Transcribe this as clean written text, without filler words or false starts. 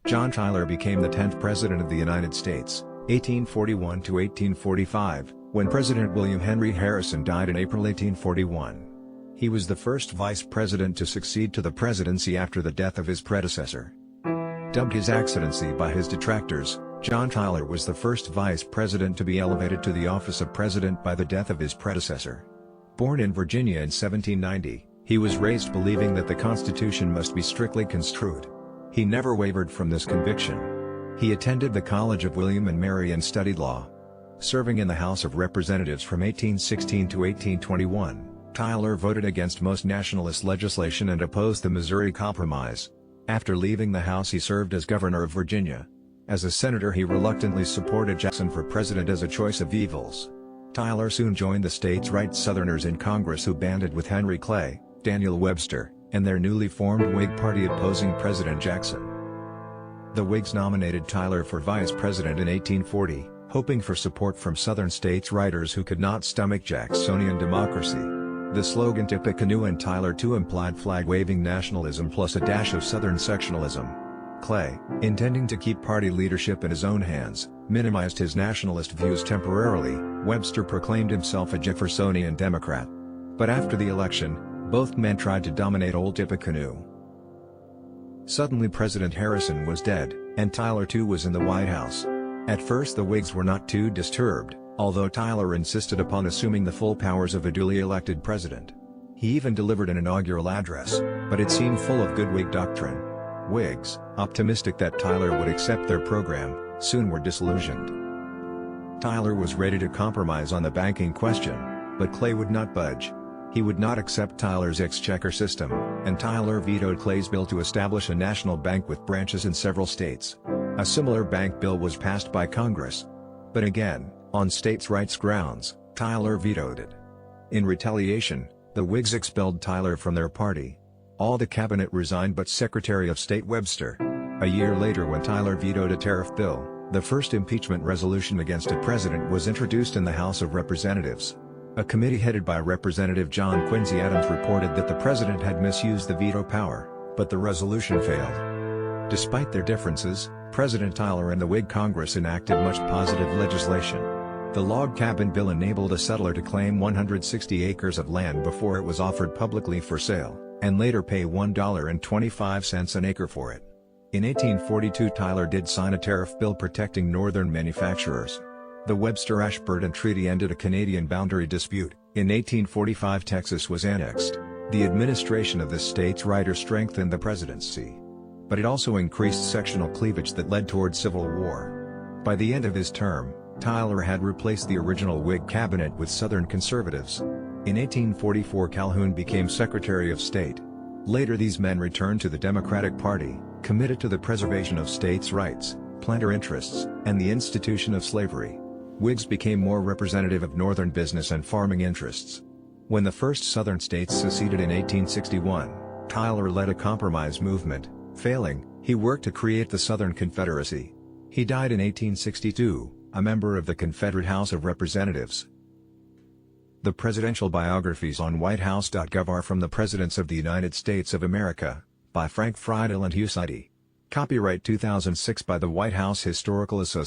John Tyler became the 10th President of the United States, 1841 to 1845, when President William Henry Harrison died in April 1841. He was the first vice president to succeed to the presidency after the death of his predecessor. Dubbed his Accidency by his detractors, John Tyler was the first vice president to be elevated to the office of president by the death of his predecessor. Born in Virginia in 1790, he was raised believing that the Constitution must be strictly construed. He never wavered from this conviction. He attended the College of William and Mary and studied law. Serving in the House of Representatives from 1816 to 1821, Tyler voted against most nationalist legislation and opposed the Missouri Compromise. After leaving the House, he served as governor of Virginia. As a senator, he reluctantly supported Jackson for president as a choice of evils. Tyler soon joined the states' right Southerners in Congress, who banded with Henry Clay, Daniel Webster, and their newly formed Whig Party opposing President Jackson. The Whigs nominated Tyler for vice president in 1840, hoping for support from Southern states' writers who could not stomach Jacksonian democracy. The slogan "Tippecanoe" and Tyler too implied flag-waving nationalism plus a dash of Southern sectionalism. Clay, intending to keep party leadership in his own hands, minimized his nationalist views temporarily. Webster proclaimed himself a Jeffersonian Democrat. But after the election, both men tried to dominate old Tippecanoe. Suddenly President Harrison was dead, and Tyler too was in the White House. At first the Whigs were not too disturbed, although Tyler insisted upon assuming the full powers of a duly elected president. He even delivered an inaugural address, but it seemed full of good Whig doctrine. Whigs, optimistic that Tyler would accept their program, soon were disillusioned. Tyler was ready to compromise on the banking question, but Clay would not budge. He would not accept Tyler's exchequer system, and Tyler vetoed Clay's bill to establish a national bank with branches in several states. A similar bank bill was passed by Congress. But again, on states' rights grounds, Tyler vetoed it. In retaliation, the Whigs expelled Tyler from their party. All the cabinet resigned but Secretary of State Webster. A year later, when Tyler vetoed a tariff bill, the first impeachment resolution against a president was introduced in the House of Representatives. A committee headed by Representative John Quincy Adams reported that the president had misused the veto power, but the resolution failed. Despite their differences, President Tyler and the Whig Congress enacted much positive legislation. The log cabin bill enabled a settler to claim 160 acres of land before it was offered publicly for sale, and later pay $1.25 an acre for it. In 1842, Tyler did sign a tariff bill protecting northern manufacturers. The Webster-Ashburton Treaty ended a Canadian boundary dispute. In 1845, Texas was annexed. The administration of the states' writers strengthened the presidency. But it also increased sectional cleavage that led toward civil war. By the end of his term, Tyler had replaced the original Whig cabinet with Southern conservatives. In 1844, Calhoun became Secretary of State. Later these men returned to the Democratic Party, committed to the preservation of states' rights, planter interests, and the institution of slavery. Whigs became more representative of Northern business and farming interests. When the first Southern states seceded in 1861, Tyler led a compromise movement. Failing, he worked to create the Southern Confederacy. He died in 1862, a member of the Confederate House of Representatives. The presidential biographies on whitehouse.gov are from the Presidents of the United States of America, by Frank Friedel and Hugh Sidey. Copyright 2006 by the White House Historical Association.